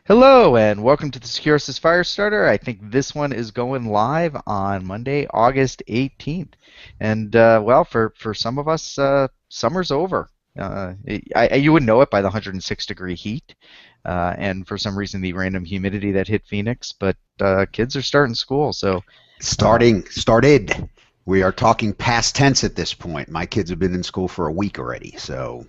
Hello and welcome to the Securus Firestarter. I think this one is going live on Monday, August 18th. And well, for some of us, summer's over. You wouldn't know it by the 106-degree heat, and for some reason the random humidity that hit Phoenix. But kids are starting school, so Started. We are talking past tense at this point. My kids have been in school for a week already. So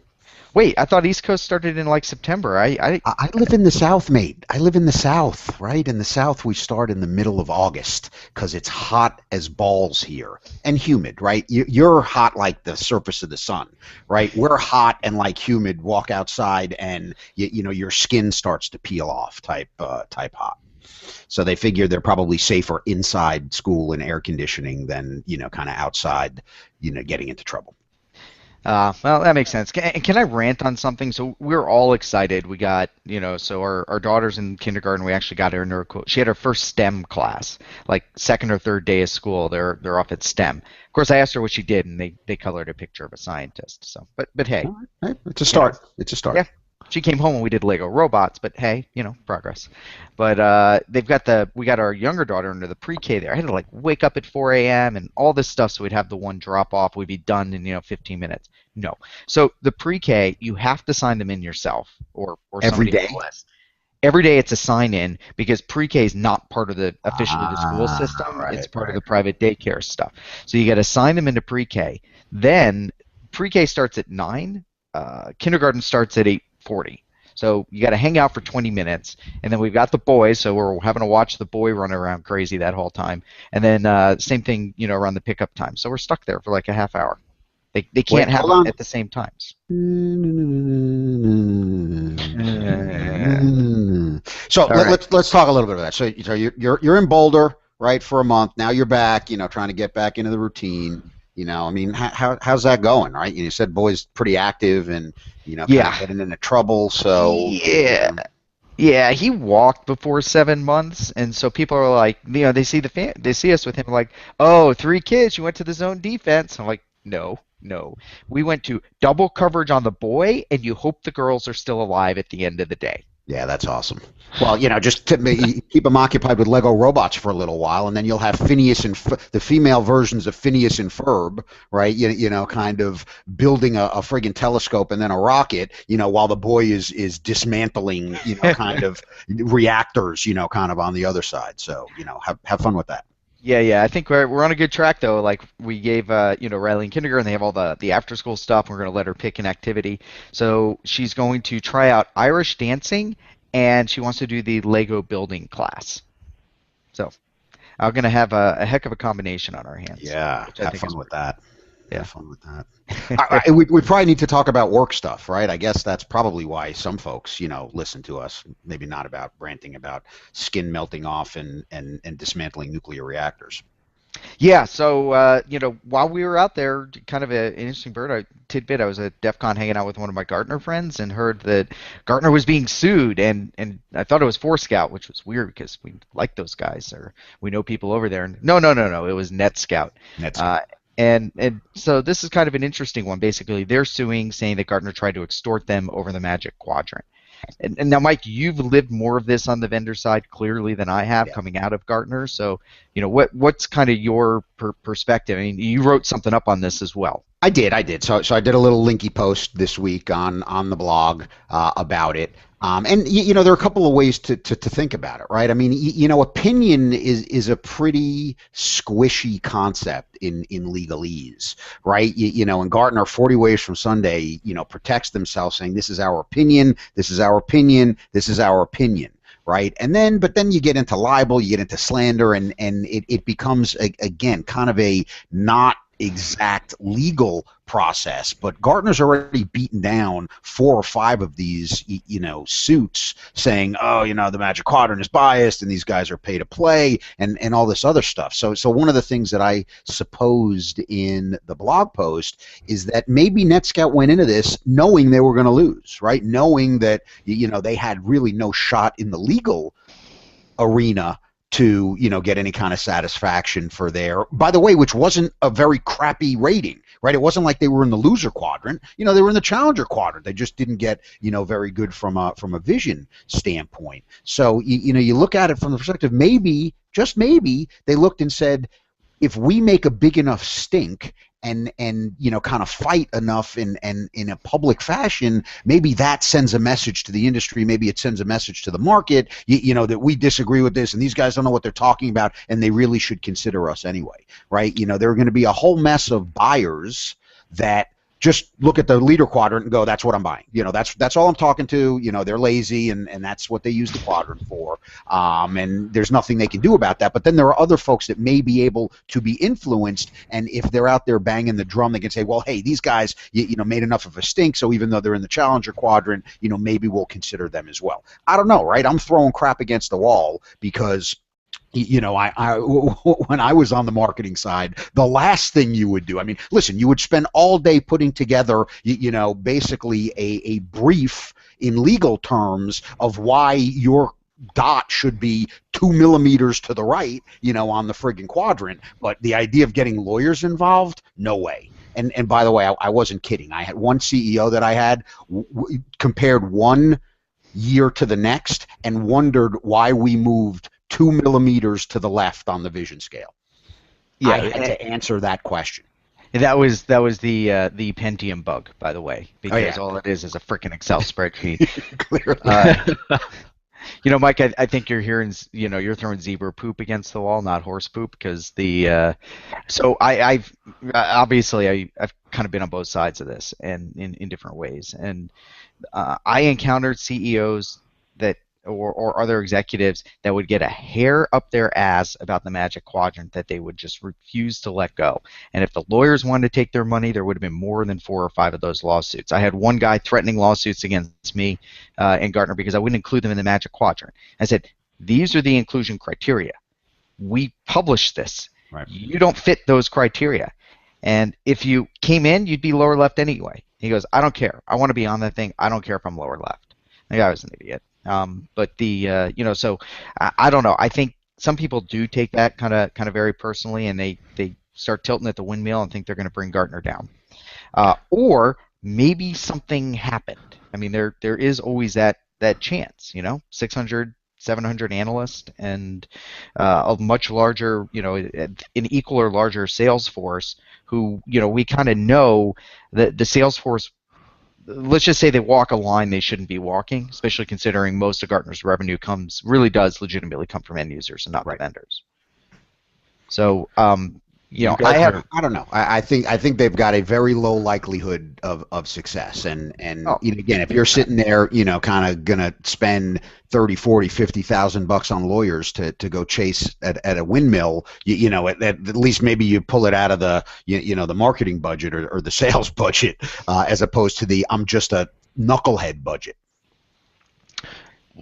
wait, I thought East Coast started in like September. I live in the South, mate. I live in the South, right? In the South, we start in the middle of August because it's hot as balls here and humid, right? You're hot like the surface of the sun, right? We're hot and like humid. Walk outside and your skin starts to peel off type hot. So they figure they're probably safer inside school and air conditioning than, kind of outside, getting into trouble. Well, that makes sense. Can I rant on something? So we're all excited. We got, so our daughter's in kindergarten. We actually got her into she had her first STEM class, like second or third day of school. They're off at STEM. Of course, I asked her what she did, and they colored a picture of a scientist. So, but hey, All right. It's a start. It's a start. yeah, she came home and we did Lego robots. But hey, progress. But we got our younger daughter into the pre-K there. I had to like wake up at 4 a.m. and all this stuff so we'd have the one drop off. We'd be done in 15 minutes. No. So the pre-K, you have to sign them in yourself or Every somebody day. else. Every day it's a sign in because pre-K is not part of the officially the school system. Right, It's part of right. the private daycare stuff. So you got to sign them into pre-K. Then pre-K starts at 9. Kindergarten starts at 8:40. So you got to hang out for 20 minutes, and then we've got the boys, so we're having to watch the boy run around crazy that whole time. And then same thing, around the pickup time. So we're stuck there for like a half hour. They Wait, can't have hold them on. at the same times. So All right. let's talk a little bit about that. So you're in Boulder, right, for a month. Now you're back, trying to get back into the routine. I mean, how's that going, right? You said boy's pretty active and kind of Yeah. getting into trouble. So Yeah. Yeah, he walked before 7 months, and so people are like, they see they see us with him like, oh, 3 kids, you went to the zone defense. I'm like, no, no, we went to double coverage on the boy, and you hope the girls are still alive at the end of the day. yeah, that's awesome. Well, just keep them occupied with Lego robots for a little while, and then you'll have Phineas and the female versions of Phineas and Ferb, right? Kind of building a friggin' telescope and then a rocket, while the boy is dismantling, kind of reactors, kind of on the other side. So, have fun with that. Yeah, yeah. I think we're on a good track though. Like we gave Riley in kindergarten, they have all the after school stuff. We're gonna let her pick an activity. So she's going to try out Irish dancing and she wants to do the Lego building class. So I'm gonna have a heck of a combination on our hands, Yeah, which I have think is fun with that. yeah. Have fun with that. We probably need to talk about work stuff, right? I guess that's probably why some folks, listen to us. Maybe not about ranting about skin melting off and dismantling nuclear reactors. Yeah, so while we were out there, kind of an interesting tidbit. I was at DEF CON hanging out with one of my Gartner friends and heard that Gartner was being sued, and I thought it was Forescout, which was weird because we like those guys or we know people over there. And no, no, no, no, it was NetScout. That's And so this is kind of an interesting one. Basically, they're suing, saying that Gartner tried to extort them over the Magic Quadrant. And now, Mike, you've lived more of this on the vendor side clearly than I have yeah. coming out of Gartner. So, what's kind of your perspective? I mean, you wrote something up on this as well. I did. So I did a little linky post this week on the blog about it. And there are a couple of ways to think about it, right? I mean, opinion is a pretty squishy concept in legalese, right? And Gartner 40 Ways from Sunday, protects themselves saying this is our opinion, this is our opinion, this is our opinion. Right, but then you get into libel, you get into slander, and it becomes again kind of a not exact legal process. But Gartner's already beaten down 4 or 5 of these suits saying, oh, the Magic Quadrant is biased and these guys are pay to play and all this other stuff. So one of the things that I supposed in the blog post is that maybe NetScout went into this knowing they were going to lose, right? Knowing that they had really no shot in the legal arena to get any kind of satisfaction for their, by the way, which wasn't a very crappy rating, right? It wasn't like they were in the loser quadrant. They were in the challenger quadrant. They just didn't get, very good from a vision standpoint. So, you look at it from the perspective, maybe, just maybe, they looked and said, if we make a big enough stink and kind of fight enough in a public fashion, maybe that sends a message to the industry. Maybe it sends a message to the market, that we disagree with this and these guys don't know what they're talking about and they really should consider us anyway, right? There are going to be a whole mess of buyers that just look at the leader quadrant and go, that's what I'm buying. That's all I'm talking to. They're lazy and that's what they use the quadrant for. And there's nothing they can do about that. But then there are other folks that may be able to be influenced. And if they're out there banging the drum, they can say, well, hey, these guys, made enough of a stink. So even though they're in the challenger quadrant, maybe we'll consider them as well. I don't know, right? I'm throwing crap against the wall because I when I was on the marketing side, the last thing you would do, I mean, listen, you would spend all day putting together, basically a brief in legal terms of why your dot should be 2 millimeters to the right, on the friggin' quadrant. But the idea of getting lawyers involved, no way. And by the way, I wasn't kidding. I had one CEO that I had compared one year to the next and wondered why we moved 2 millimeters to the left on the vision scale. Yeah, I had to answer that question. That was the Pentium bug, by the way, because all it is a freaking Excel spreadsheet. Clearly. Mike, I think you're hearing, you're throwing zebra poop against the wall, not horse poop, because so I've obviously I've kind of been on both sides of this and in different ways, and I encountered CEOs that or other executives that would get a hair up their ass about the Magic Quadrant that they would just refuse to let go. And if the lawyers wanted to take their money, there would have been more than 4 or 5 of those lawsuits. I had one guy threatening lawsuits against me and Gartner because I wouldn't include them in the Magic Quadrant. I said, these are the inclusion criteria. We published this. Right. You don't fit those criteria. And if you came in, you'd be lower left anyway. He goes, I don't care. I want to be on that thing. I don't care if I'm lower left. The guy was an idiot. But so I don't know. I think some people do take that kind of very personally, and they start tilting at the windmill and think they're going to bring Gartner down. Or maybe something happened. I mean, there is always that chance. 600, 700 analysts and a much larger, an equal or larger sales force who, we kind of know that the sales force. Let's just say they walk a line they shouldn't be walking, especially considering most of Gartner's revenue really does legitimately come from end users and not the vendors. So, I don't know. I think they've got a very low likelihood of success. And again, if you're sitting there, kind of gonna spend 30, 40, 50,000 bucks on lawyers to go chase at a windmill, at least maybe you pull it out of the the marketing budget or the sales budget as opposed to the I'm just a knucklehead budget.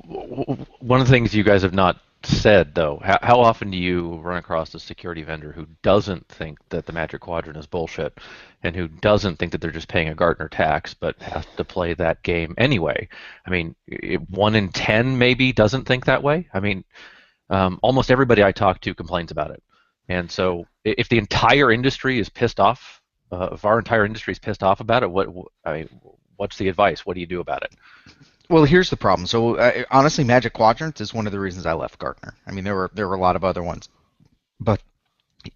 One of the things you guys have not said, though, how often do you run across a security vendor who doesn't think that the Magic Quadrant is bullshit and who doesn't think that they're just paying a Gartner tax but has to play that game anyway? I mean, 1 in 10 maybe doesn't think that way. I mean, almost everybody I talk to complains about it. And so if the entire industry is pissed off, if our entire industry is pissed off about it, what's the advice? What do you do about it? Well, here's the problem. So honestly, Magic Quadrant is one of the reasons I left Gartner. I mean, there were a lot of other ones, but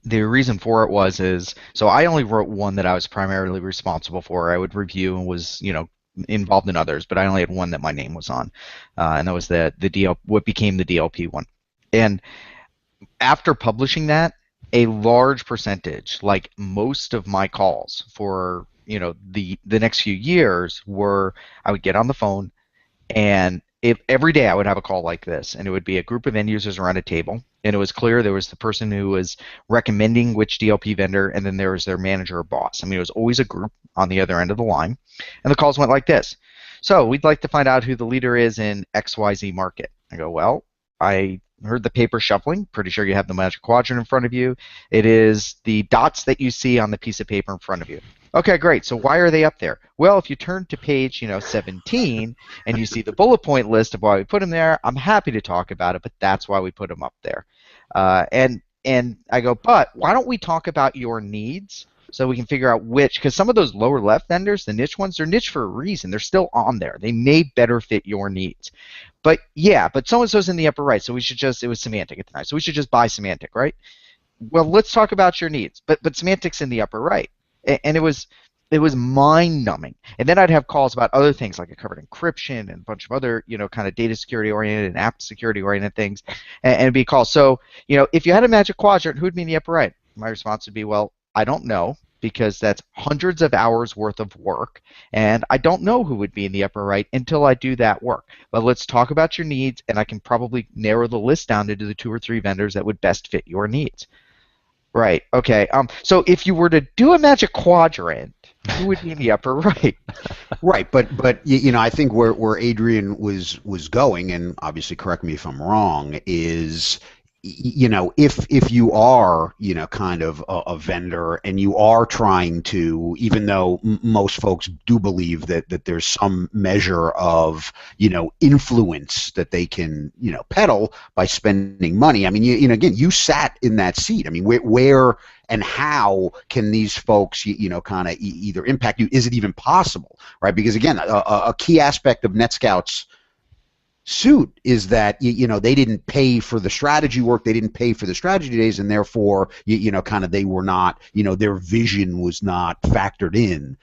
the reason for it is so I only wrote one that I was primarily responsible for. I would review and was involved in others, but I only had one that my name was on, and that was what became the DLP one. And after publishing that, a large percentage, like most of my calls for the next few years, were I would get on the phone. And every day I would have a call like this, and it would be a group of end users around a table, and it was clear there was the person who was recommending which DLP vendor, and then there was their manager or boss. I mean, it was always a group on the other end of the line, and the calls went like this. So we'd like to find out who the leader is in XYZ market. I go, well, I heard the paper shuffling. Pretty sure you have the Magic Quadrant in front of you. It is the dots that you see on the piece of paper in front of you. Okay, great. So why are they up there? Well, if you turn to page 17 and you see the bullet point list of why we put them there, I'm happy to talk about it, but that's why we put them up there. And I go, but why don't we talk about your needs so we can figure out which, because some of those lower left vendors, the niche ones, they're niche for a reason. They're still on there. They may better fit your needs. But yeah, but so-and-so's in the upper right, so we should just, it was Semantic at the time, so we should just buy Semantic, right? Well, let's talk about your needs. But Semantic's in the upper right. And it was mind numbing. And then I'd have calls about other things like I covered encryption and a bunch of other, kind of data security oriented and app security oriented things. And it'd be calls. So, if you had a magic quadrant, who'd be in the upper right? My response would be, well, I don't know, because that's hundreds of hours worth of work, and I don't know who would be in the upper right until I do that work. But let's talk about your needs, and I can probably narrow the list down into the 2 or 3 vendors that would best fit your needs. Right. Okay. So if you were to do a magic quadrant, who would be in the upper right? Right, but I think where Adrian was going, and obviously correct me if I'm wrong, is if you are kind of a vendor and you are trying to, even though most folks do believe that there's some measure of influence that they can peddle by spending money. I mean, again, you sat in that seat. I mean, where and how can these folks kind of either impact you? Is it even possible, right? Because again, a key aspect of NetScout's suit is that they didn't pay for the strategy work, they didn't pay for the strategy days, and therefore kind of they were not, their vision was not factored in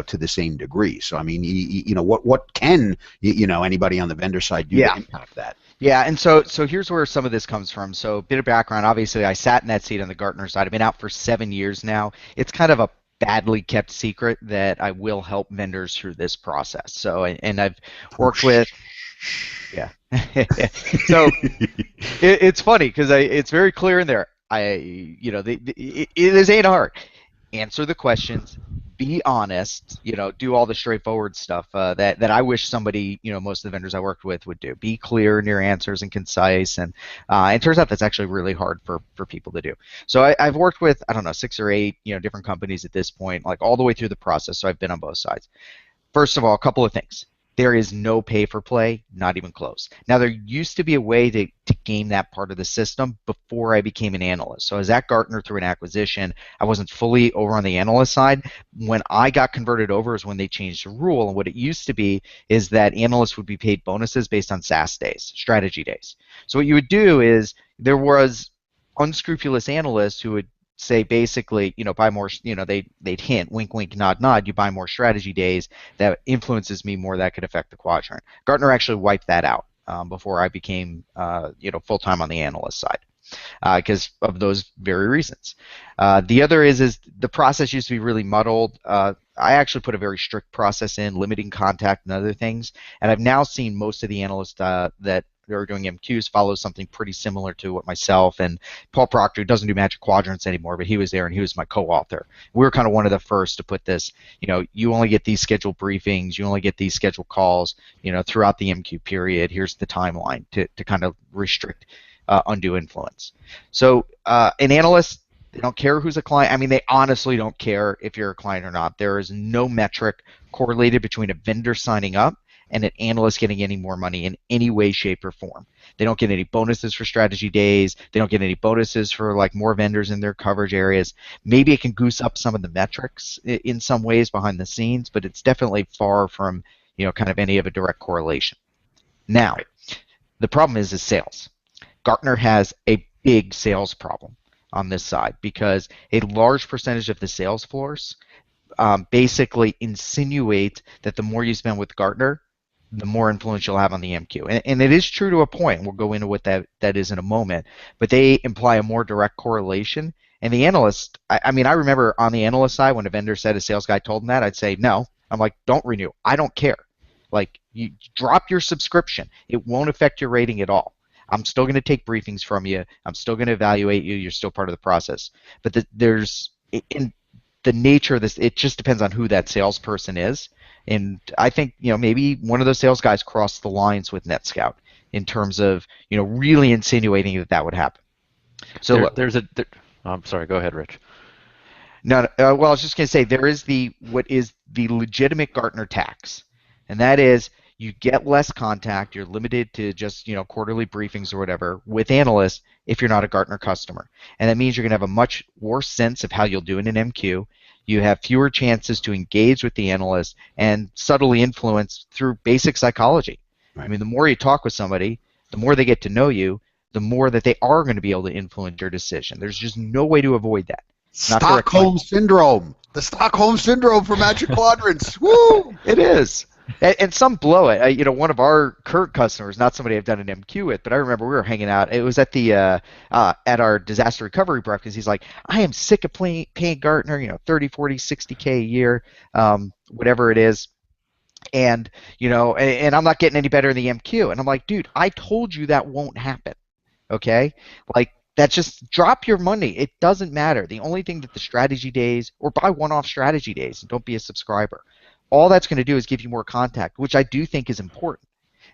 to the same degree. So I mean, what can anybody on the vendor side do to impact that? Yeah, and so here's where some of this comes from. So a bit of background. Obviously, I sat in that seat on the Gartner side. I've been out for 7 years now. It's kind of a badly kept secret that I will help vendors through this process. So, and I've worked with. Yeah. So it's funny because it's very clear in there. It ain't hard. Answer the questions. Be honest. Do all the straightforward stuff that I wish somebody, most of the vendors I worked with would do. Be clear in your answers and concise. And it turns out that's actually really hard for people to do. So I've worked with, I don't know, 6 or 8 different companies at this point, like all the way through the process. So I've been on both sides. First of all, a couple of things. There is no pay for play, not even close. Now, there used to be a way to game that part of the system before I became an analyst. So I was at Gartner through an acquisition. I wasn't fully over on the analyst side. When I got converted over is when they changed the rule. And what it used to be is that analysts would be paid bonuses based on SAS days, strategy days. So what you would do is there was unscrupulous analysts who would say basically, buy more, they'd hint, wink, wink, nod, nod, you buy more strategy days, that influences me more, that could affect the quadrant. Gartner actually wiped that out before I became, full-time on the analyst side because of those very reasons. The other is the process used to be really muddled. I actually put a very strict process in, limiting contact and other things, and I've now seen most of the analysts that are doing MQs follow something pretty similar to what myself and Paul Proctor, who doesn't do magic quadrants anymore, but he was there and he was my co-author. We were kind of one of the first to put this, you only get these scheduled briefings, you only get these scheduled calls, throughout the MQ period. Here's the timeline to kind of restrict undue influence. So an analyst, they don't care who's a client. I mean, they honestly don't care if you're a client or not. There is no metric correlated between a vendor signing up and an analyst getting any more money in any way, shape, or form. They don't get any bonuses for strategy days. They don't get any bonuses for like more vendors in their coverage areas. Maybe it can goose up some of the metrics in some ways behind the scenes, but it's definitely far from kind of any of a direct correlation. Now, the problem is sales. Gartner has a big sales problem on this side because a large percentage of the sales force basically insinuate that the more you spend with Gartner, the more influence you'll have on the MQ. And it is true to a point. We'll go into what that is in a moment. But they imply a more direct correlation. And the analyst, I mean, I remember on the analyst side when a vendor said a sales guy told them that, I'd say, no. I'm like, don't renew. I don't care. Like, you drop your subscription. It won't affect your rating at all. I'm still going to take briefings from you. I'm still going to evaluate you. You're still part of the process. But there's, in the nature of this, it just depends on who that salesperson is. And I think, maybe one of those sales guys crossed the lines with NetScout in terms of, really insinuating that would happen. So I'm sorry, go ahead, Rich. No, well, I was just going to say there is what is the legitimate Gartner tax, and that is you get less contact. You're limited to just quarterly briefings or whatever with analysts if you're not a Gartner customer, and that means you're going to have a much worse sense of how you'll do in an MQ. You have fewer chances to engage with the analyst and subtly influence through basic psychology. I Right. mean, the more you talk with somebody, the more they get to know you, the more that they are going to be able to influence your decision. There's just no way to avoid that. Not correct, Mike? Stockholm syndrome. The Stockholm syndrome for Magic Quadrants. Woo! It is. And some blow it. One of our current customers, not somebody I've done an MQ with, but I remember we were hanging out. It was at the at our disaster recovery breakfast. He's like, I am sick of paying Gartner, 30, 40, 60K a year, whatever it is. And I'm not getting any better in the MQ. And I'm like, dude, I told you that won't happen. Okay? Like, that just drop your money. It doesn't matter. The only thing that the strategy days, or buy one-off strategy days and don't be a subscriber. All that's going to do is give you more contact, which I do think is important.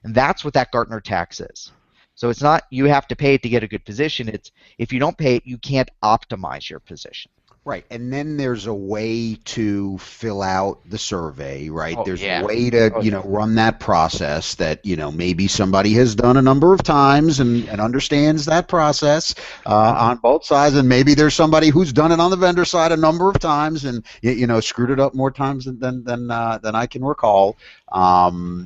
And that's what that Gartner tax is. So it's not you have to pay it to get a good position. It's if you don't pay it, you can't optimize your position. Right, and then there's a way to fill out the survey, right? Oh, There's yeah. a way to, run that process that, maybe somebody has done a number of times and understands that process on both sides, and maybe there's somebody who's done it on the vendor side a number of times and, screwed it up more times than I can recall.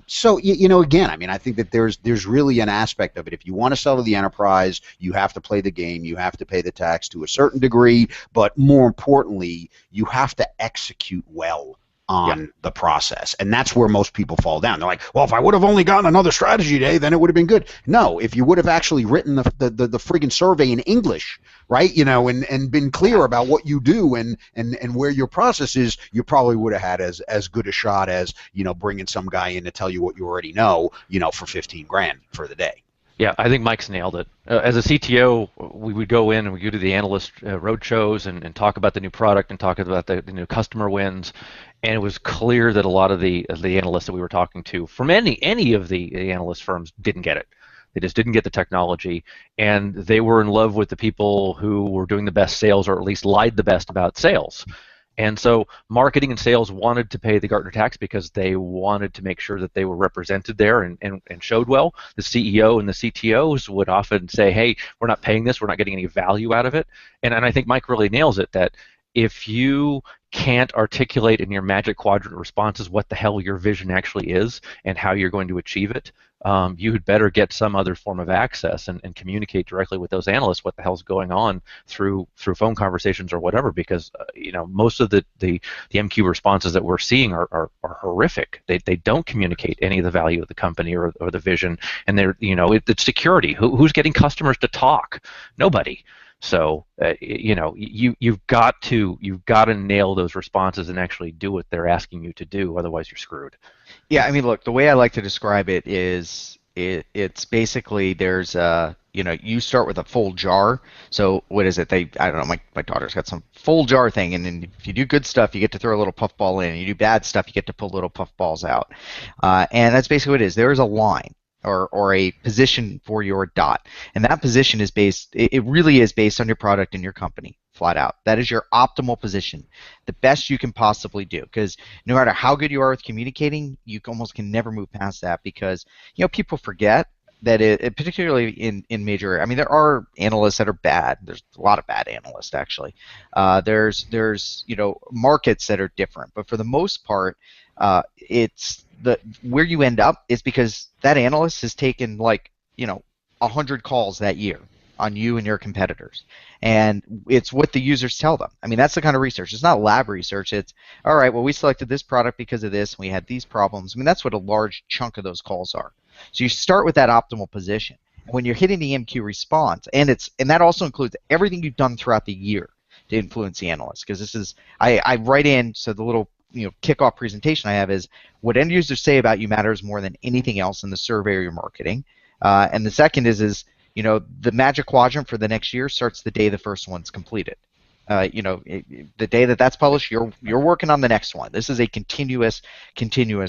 So, again, I mean, I think that there's really an aspect of it. If you want to sell to the enterprise, you have to play the game, you have to pay the tax to a certain degree, but more importantly, you have to execute well on the process. And that's where most people fall down. They're like, well, if I would have only gotten another strategy day, then it would have been good. No, if you would have actually written the friggin' survey in English, right, and been clear about what you do and where your process is, you probably would have had as good a shot as, bringing some guy in to tell you what you already know, for 15 grand for the day. Yeah, I think Mike's nailed it. As a CTO, we would go in and we go to the analyst road shows and talk about the new product and talk about the new customer wins. And it was clear that a lot of the analysts that we were talking to from any of the analyst firms didn't get it. They just didn't get the technology, and they were in love with the people who were doing the best sales, or at least lied the best about sales. And so marketing and sales wanted to pay the Gartner tax because they wanted to make sure that they were represented there and showed well. The CEO and the CTOs would often say, hey, we're not paying this, we're not getting any value out of it. And I think Mike really nails it, that if you can't articulate in your Magic Quadrant responses what the hell your vision actually is and how you're going to achieve it, you had better get some other form of access and communicate directly with those analysts what the hell's going on through phone conversations or whatever, because most of the MQ responses that we're seeing are horrific. They don't communicate any of the value of the company or the vision, and they're it's security. Who's getting customers to talk? Nobody. So you've got to nail those responses and actually do what they're asking you to do. Otherwise, you're screwed. Yeah, I mean, look, the way I like to describe it is it's basically there's you start with a full jar. So what is it? I don't know. My daughter's got some full jar thing, and then if you do good stuff, you get to throw a little puff ball in. And you do bad stuff, you get to pull little puff balls out. And that's basically what it is. There is a line. Or a position for your dot, and that position is it really is based on your product and your company, flat out. That is your optimal position, the best you can possibly do, because no matter how good you are with communicating, you almost can never move past that, because people forget that particularly in major, I mean, there are analysts that are bad. There's a lot of bad analysts, actually. There's markets that are different, but for the most part, it's where you end up is because that analyst has taken 100 calls that year on you and your competitors, and it's what the users tell them. I mean, that's the kind of research. It's not lab research. It's all right. Well, we selected this product because of this, and we had these problems. I mean, that's what a large chunk of those calls are. So you start with that optimal position, and when you're hitting the MQ response, and that also includes everything you've done throughout the year to influence the analyst, because this is I write in, so the little kickoff presentation I have is what end users say about you matters more than anything else in the survey or your marketing. And the second is the Magic Quadrant for the next year starts the day the first one's completed. The day that's published, you're working on the next one. This is a continuous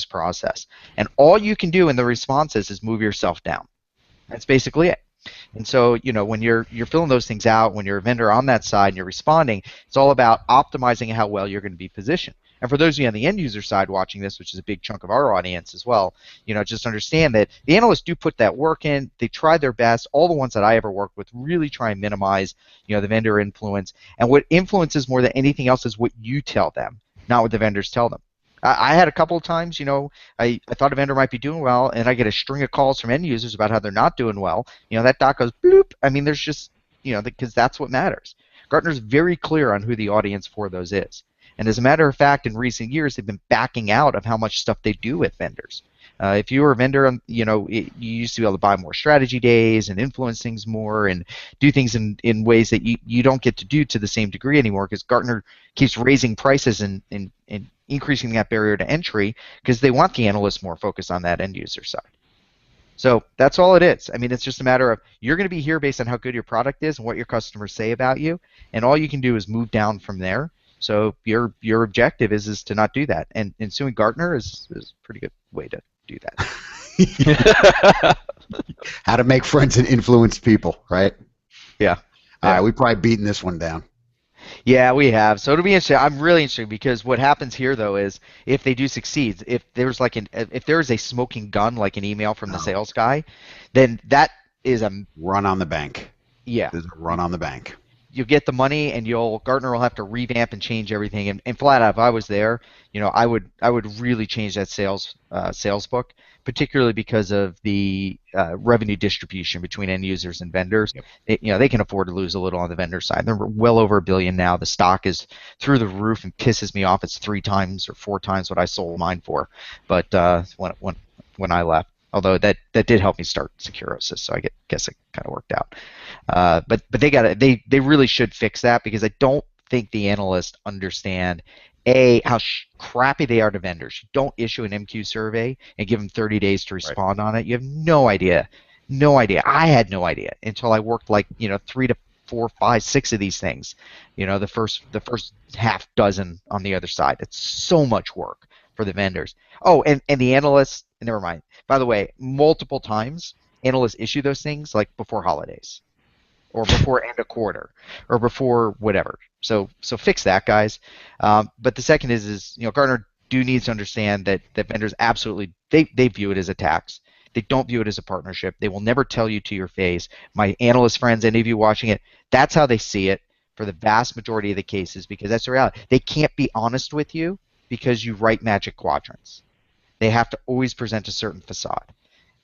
process, and all you can do in the responses is move yourself down. That's basically it. And so, when you're filling those things out, when you're a vendor on that side and you're responding, it's all about optimizing how well you're going to be positioned. And for those of you on the end user side watching this, which is a big chunk of our audience as well, just understand that the analysts do put that work in. They try their best. All the ones that I ever worked with really try and minimize, the vendor influence. And what influences more than anything else is what you tell them, not what the vendors tell them. I had a couple of times, I thought a vendor might be doing well, and I get a string of calls from end users about how they're not doing well. That dot goes bloop. I mean, there's just, because that's what matters. Gartner's very clear on who the audience for those is. And as a matter of fact, in recent years, they've been backing out of how much stuff they do with vendors. If you were a vendor, you used to be able to buy more strategy days and influence things more and do things in ways that you don't get to do to the same degree anymore, because Gartner keeps raising prices and increasing that barrier to entry because they want the analysts more focused on that end user side. So that's all it is. I mean, it's just a matter of you're going to be here based on how good your product is and what your customers say about you, and all you can do is move down from there. So your objective is to not do that, and suing Gartner is a pretty good way to do that. How to make friends and influence people, right? Yeah. All right, we've probably beaten this one down. Yeah, we have. So it'll be interesting. I'm really interested because what happens here, though, is if they do succeed, if there's if there is a smoking gun, like an email from the sales guy, then that is a run on the bank. Yeah, there's a run on the bank. You get the money, and Gartner will have to revamp and change everything. And flat out, if I was there, I would really change that sales book, particularly because of the revenue distribution between end users and vendors. Yep. They can afford to lose a little on the vendor side. They're well over $1 billion now. The stock is through the roof and pisses me off. It's 3 times or 4 times what I sold mine for. But when I left. Although that did help me start Securosis, so I guess it kind of worked out. But they really should fix that, because I don't think the analysts understand how crappy they are to vendors. You don't issue an MQ survey and give them 30 days to respond on it. You have no idea. I had no idea until I worked 3 to 4, 5, 6 of these things. The first half dozen on the other side. It's so much work for the vendors. Oh, and the analysts. Never mind. By the way, multiple times analysts issue those things before holidays, or before end of quarter, or before whatever. So fix that, guys. But the second is Gartner needs to understand that vendors absolutely they view it as a tax. They don't view it as a partnership. They will never tell you to your face. My analyst friends, any of you watching it, that's how they see it for the vast majority of the cases, because that's the reality. They can't be honest with you because you write Magic Quadrants. They have to always present a certain facade.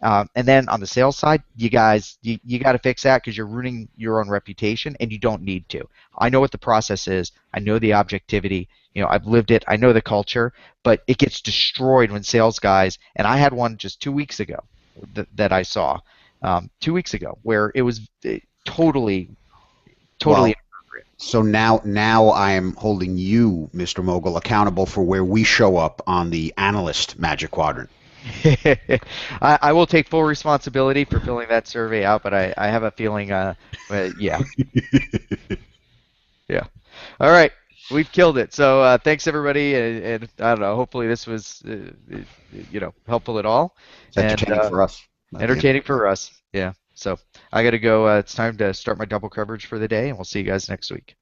And then on the sales side, you guys, you got to fix that, because you're ruining your own reputation, and you don't need to. I know what the process is. I know the objectivity. I've lived it. I know the culture, but it gets destroyed when sales guys, and I had one just 2 weeks ago that I saw 2 weeks ago, where it was totally inappropriate. So now I am holding you, Mr. Mogul, accountable for where we show up on the analyst Magic Quadrant. I will take full responsibility for filling that survey out, but I have a feeling, yeah. Yeah. All right. We've killed it. So thanks, everybody. And I don't know, hopefully this was, helpful at all. It's entertaining for us. Entertaining for us. Yeah. So I got to go. It's time to start my double coverage for the day, and we'll see you guys next week.